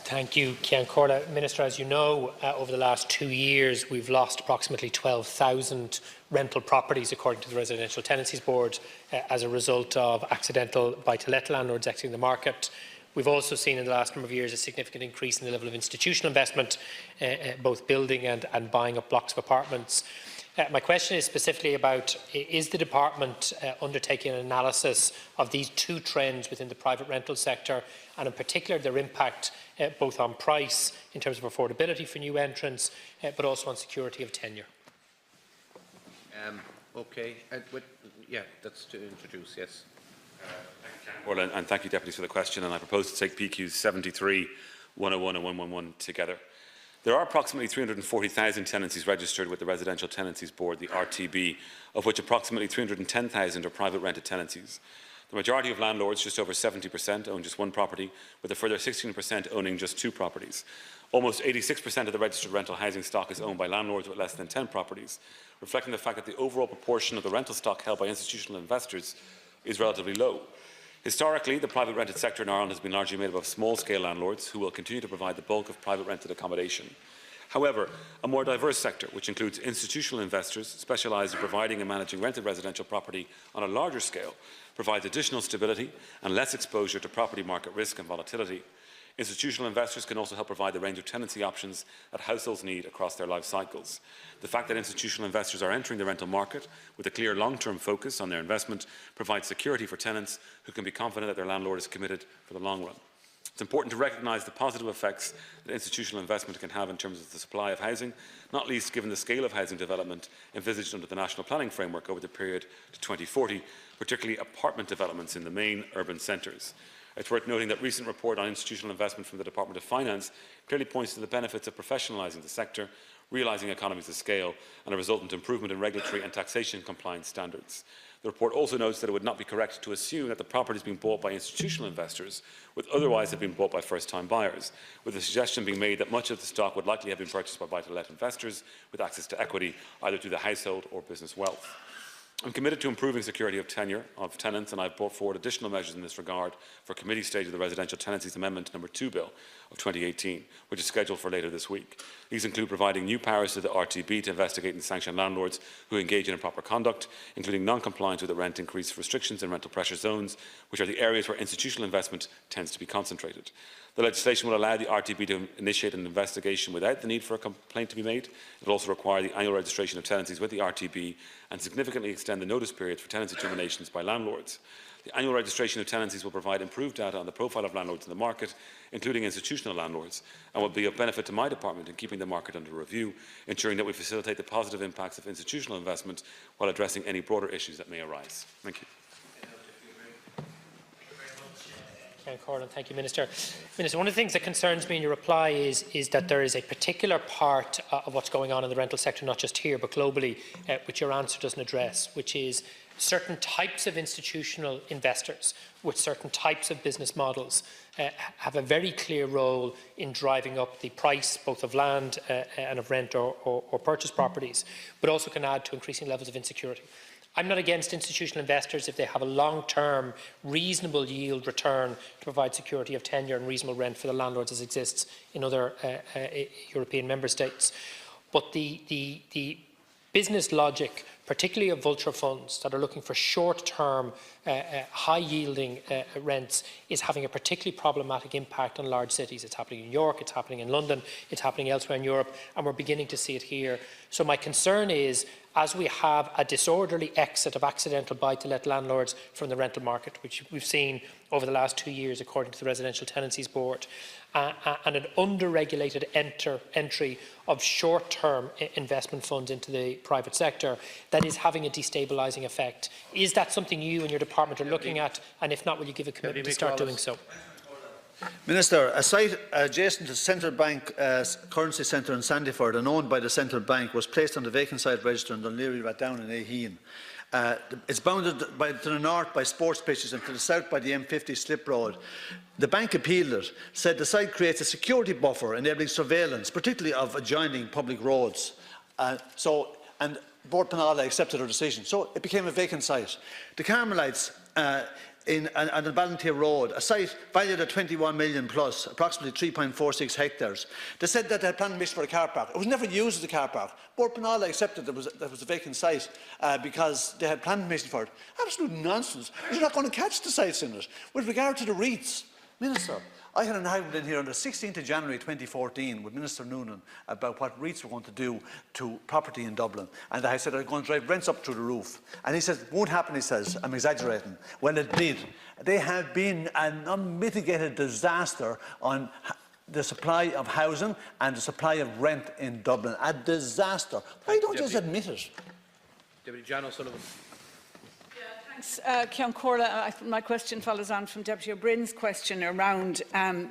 Thank you, Ceann Corda. Minister, as you know, over the last 2 years we've lost approximately 12,000 rental properties, according to the Residential Tenancies Board, as a result of accidental buy-to-let landlords exiting the market. We've also seen in the last number of years a significant increase in the level of institutional investment, both building and buying up blocks of apartments. My question is specifically about, is the Department undertaking an analysis of these two trends within the private rental sector, and in particular their impact both on price in terms of affordability for new entrants, but also on security of tenure? Okay. That's to introduce, yes. Well, and thank you, Deputy, for the question. And I propose to take PQs 73, 101 and 111 together. There are approximately 340,000 tenancies registered with the Residential Tenancies Board, the RTB, of which approximately 310,000 are private rented tenancies. The majority of landlords, just over 70%, own just one property, with a further 16% owning just 2 properties. Almost 86% of the registered rental housing stock is owned by landlords with less than 10 properties, reflecting the fact that the overall proportion of the rental stock held by institutional investors is relatively low. Historically, the private rented sector in Ireland has been largely made up of small-scale landlords who will continue to provide the bulk of private rented accommodation. However, a more diverse sector, which includes institutional investors specialised in providing and managing rented residential property on a larger scale, provides additional stability and less exposure to property market risk and volatility. Institutional investors can also help provide the range of tenancy options that households need across their life cycles. The fact that institutional investors are entering the rental market with a clear long-term focus on their investment provides security for tenants who can be confident that their landlord is committed for the long run. It's important to recognise the positive effects that institutional investment can have in terms of the supply of housing, not least given the scale of housing development envisaged under the National Planning Framework over the period to 2040, particularly apartment developments in the main urban centres. It's worth noting that a recent report on institutional investment from the Department of Finance clearly points to the benefits of professionalising the sector, realising economies of scale and a resultant improvement in regulatory and taxation compliance standards. The report also notes that it would not be correct to assume that the properties being bought by institutional investors would otherwise have been bought by first-time buyers, with the suggestion being made that much of the stock would likely have been purchased by buy-to-let investors with access to equity, either through the household or business wealth. I'm committed to improving security of tenure of tenants, and I've brought forward additional measures in this regard for committee stage of the Residential Tenancies Amendment No. 2 Bill of 2018, which is scheduled for later this week. These include providing new powers to the RTB to investigate and sanction landlords who engage in improper conduct, including non-compliance with the rent increase restrictions in rental pressure zones, which are the areas where institutional investment tends to be concentrated. The legislation will allow the RTB to initiate an investigation without the need for a complaint to be made. It will also require the annual registration of tenancies with the RTB and significantly extend the notice period for tenancy terminations by landlords. The annual registration of tenancies will provide improved data on the profile of landlords in the market, including institutional landlords, and will be of benefit to my department in keeping the market under review, ensuring that we facilitate the positive impacts of institutional investment while addressing any broader issues that may arise. Thank you. Thank you, Minister. Minister, one of the things that concerns me in your reply is that there is a particular part of what's going on in the rental sector, not just here but globally, which your answer doesn't address, which is certain types of institutional investors with certain types of business models have a very clear role in driving up the price both of land and of rent or purchase properties, but also can add to increasing levels of insecurity. I'm not against institutional investors if they have a long-term, reasonable yield return to provide security of tenure and reasonable rent for the landlords as exists in other European member states. But the business logic, particularly of vulture funds that are looking for short-term, high-yielding rents, is having a particularly problematic impact on large cities. It's happening in New York, it's happening in London, it's happening elsewhere in Europe, and we're beginning to see it here. So my concern is, as we have a disorderly exit of accidental buy-to-let landlords from the rental market, which we've seen over the last 2 years according to the Residential Tenancies Board, and an under-regulated entry of short-term investment funds into the private sector, that is having a destabilising effect. Is that something you and your department are looking at? And if not, will you give a commitment to start doing so? Minister, a site adjacent to Central Bank Currency Centre in Sandyford and owned by the Central Bank was placed on the vacant site register in Dunleary Rathdown in Eoghan. It's bounded to the north by sports pitches and to the south by the M50 slip road. The bank appealed it, said the site creates a security buffer enabling surveillance, particularly of adjoining public roads. And Bord Panala accepted her decision, so it became a vacant site. The Carmelites on the Ballantyre Road, a site valued at 21 million plus, approximately 3.46 hectares. They said that they had planning permission for a car park. It was never used as a car park. Bord Penala accepted that was a vacant site because they had planning permission for it. Absolute nonsense. You're not going to catch the sites in it. With regard to the REITs, Minister, I had an argument in here on the 16th of January 2014 with Minister Noonan about what REITs were going to do to property in Dublin. And I said, I'm going to drive rents up through the roof. And he says, it won't happen, he says. I'm exaggerating. Well, it did. They have been an unmitigated disaster on the supply of housing and the supply of rent in Dublin. A disaster. Why don't you just admit it? Deputy John O'Sullivan. Thanks, Ceann Comhairle. My question follows on from Deputy O'Brien's question around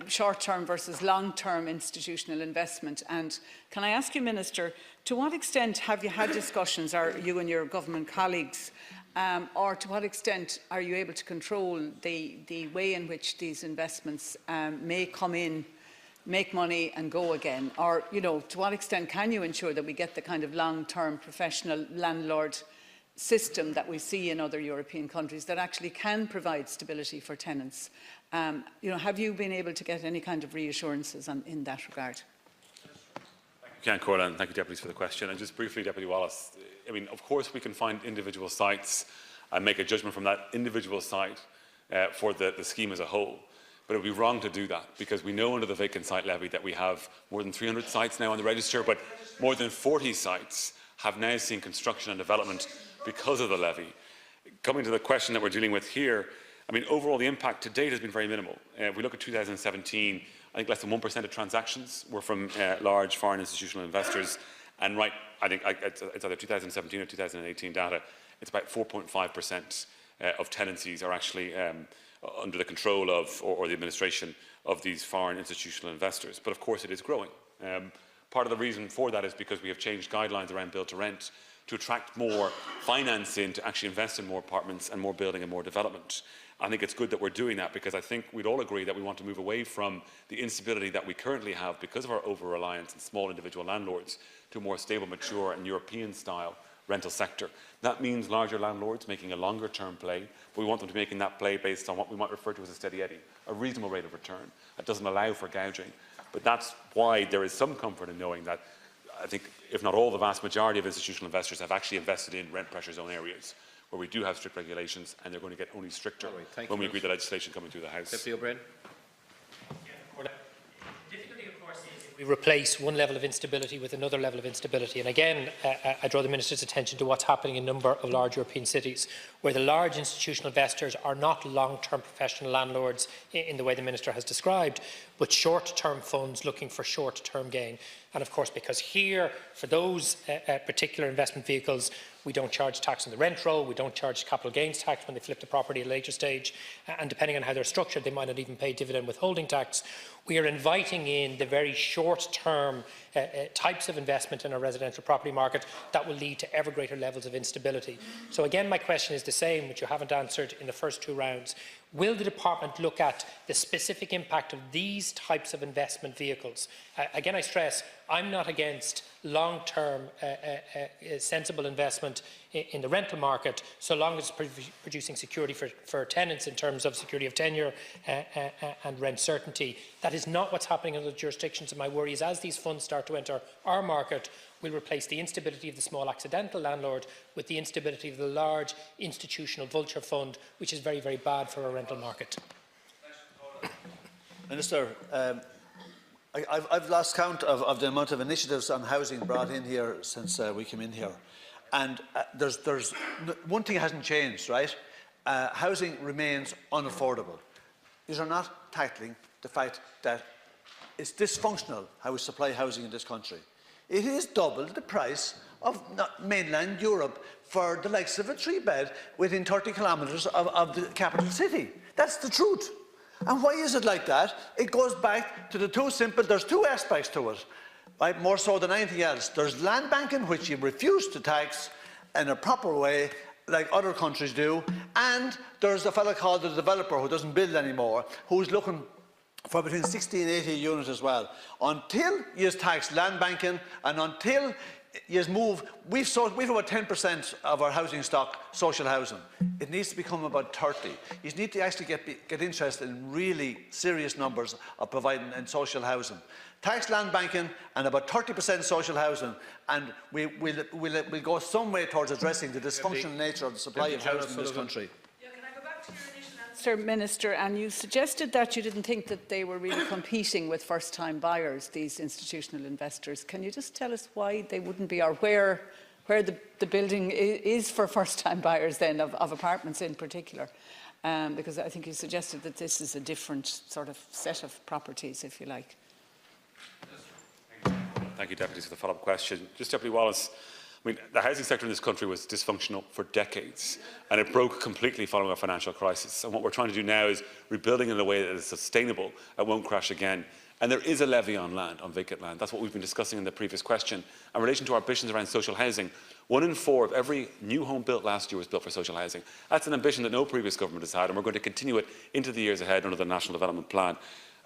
short-term versus long-term institutional investment. And can I ask you, Minister, to what extent have you had discussions, are you and your government colleagues, or to what extent are you able to control the way in which these investments may come in, make money and go again? Or, you know, to what extent can you ensure that we get the kind of long-term professional landlord system that we see in other European countries that actually can provide stability for tenants? You know, have you been able to get any kind of reassurances in that regard? Thank you, Ceann Comhairle, and thank you, deputies, for the question. And just briefly, Deputy Wallace, I mean, of course we can find individual sites and make a judgment from that individual site for the scheme as a whole. But it would be wrong to do that, because we know under the vacant site levy that we have more than 300 sites now on the register, but more than 40 sites have now seen construction and development because of the levy. Coming to the question that we're dealing with here, I mean, overall the impact to date has been very minimal. If we look at 2017, I think less than 1% of transactions were from large foreign institutional investors, and I think it's either 2017 or 2018 data, it's about 4.5% of tenancies are actually under the control of or the administration of these foreign institutional investors. But of course it is growing. Part of the reason for that is because we have changed guidelines around build to rent to attract more finance in to actually invest in more apartments and more building and more development. I think it's good that we're doing that, because I think we'd all agree that we want to move away from the instability that we currently have because of our over-reliance on small individual landlords to a more stable, mature and European-style rental sector. That means larger landlords making a longer-term play, but we want them to be making that play based on what we might refer to as a steady eddy, a reasonable rate of return that doesn't allow for gouging. But that's why there is some comfort in knowing that I think, if not all, the vast majority of institutional investors have actually invested in rent pressure zone areas where we do have strict regulations, and they're going to get only stricter when we agree the legislation coming through the House. Deputy O'Brien. We replace one level of instability with another level of instability. And again, I draw the Minister's attention to what's happening in a number of large European cities, where the large institutional investors are not long-term professional landlords in the way the Minister has described, but short-term funds looking for short-term gain. And of course, because here, for those particular investment vehicles, we don't charge tax on the rent roll, we don't charge capital gains tax when they flip the property at a later stage, and depending on how they're structured, they might not even pay dividend withholding tax. We are inviting in the very short-term types of investment in our residential property market that will lead to ever greater levels of instability. So again, my question is the same, which you haven't answered in the first two rounds. Will the department look at the specific impact of these types of investment vehicles? Again, I stress, I'm not against long-term sensible investment in the rental market, so long as it's producing security for tenants in terms of security of tenure and rent certainty. That is not what's happening in other jurisdictions, and my worry is as these funds start to enter our market, we'll replace the instability of the small accidental landlord with the instability of the large institutional vulture fund, which is very, very bad for our rental market. Minister, I've lost count of the amount of initiatives on housing brought in here since we came in here. And there's one thing hasn't changed, right? Housing remains unaffordable. These are not tackling the fact that it's dysfunctional how we supply housing in this country. It is double the price of mainland Europe for the likes of a 3-bed within 30 kilometres of the capital city. That's the truth. And why is it like that? It goes back to the two simple, there's two aspects to it, right? More so than anything else. There's land banking, which you refuse to tax in a proper way, like other countries do, and there's a fellow called the developer who doesn't build anymore, who's looking for between 60 and 80 units as well. Until you tax land banking and until we've about 10% of our housing stock social housing. It needs to become about 30. You need to actually get interested in really serious numbers of providing in social housing. Tax land banking and about 30% social housing, and we'll go some way towards addressing the dysfunctional nature of the supply of housing in this country. Mr. Minister, and you suggested that you didn't think that they were really competing with first-time buyers, these institutional investors. Can you just tell us why they wouldn't be, or where the building is for first-time buyers then, of apartments in particular? Because I think you suggested that this is a different sort of set of properties, if you like. Thank you, Deputy, for the follow-up question. Just Deputy Wallace, I mean, the housing sector in this country was dysfunctional for decades, and it broke completely following a financial crisis. And what we're trying to do now is rebuilding in a way that is sustainable and won't crash again. And there is a levy on land, on vacant land. That's what we've been discussing in the previous question. In relation to our ambitions around social housing, 1 in 4 of every new home built last year was built for social housing. That's an ambition that no previous government has had, and we're going to continue it into the years ahead under the National Development Plan.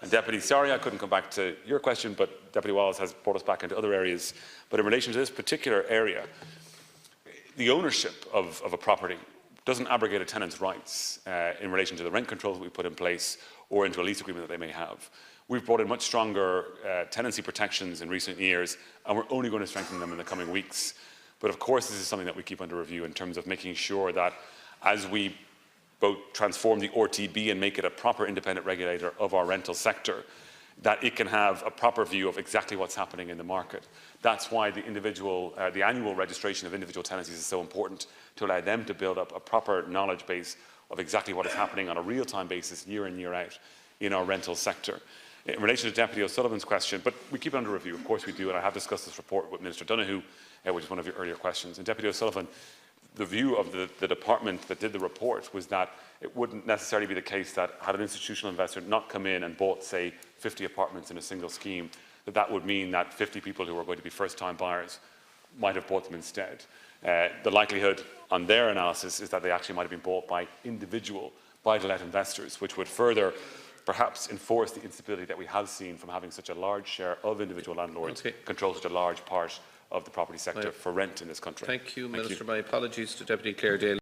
And Deputy, sorry I couldn't come back to your question, but Deputy Wallace has brought us back into other areas. But in relation to this particular area, the ownership of a property doesn't abrogate a tenant's rights in relation to the rent controls that we put in place or into a lease agreement that they may have. We've brought in much stronger tenancy protections in recent years, and we're only going to strengthen them in the coming weeks. But of course, this is something that we keep under review in terms of making sure that as we both transform the RTB and make it a proper independent regulator of our rental sector, that it can have a proper view of exactly what's happening in the market. That's why the annual registration of individual tenancies is so important, to allow them to build up a proper knowledge base of exactly what is happening on a real-time basis, year in, year out, in our rental sector. In relation to Deputy O'Sullivan's question, but we keep it under review, of course we do, and I have discussed this report with Minister Donoghue, which is one of your earlier questions. And Deputy O'Sullivan, the view of the department that did the report was that it wouldn't necessarily be the case that had an institutional investor not come in and bought, say, 50 apartments in a single scheme, that would mean that 50 people who were going to be first-time buyers might have bought them instead. The likelihood on their analysis is that they actually might have been bought by individual buy-to-let investors, which would further perhaps enforce the instability that we have seen from having such a large share of individual landlords control such a large part of the property sector for rent in this country. Thank you, Minister. My apologies to Deputy Clare Dáil.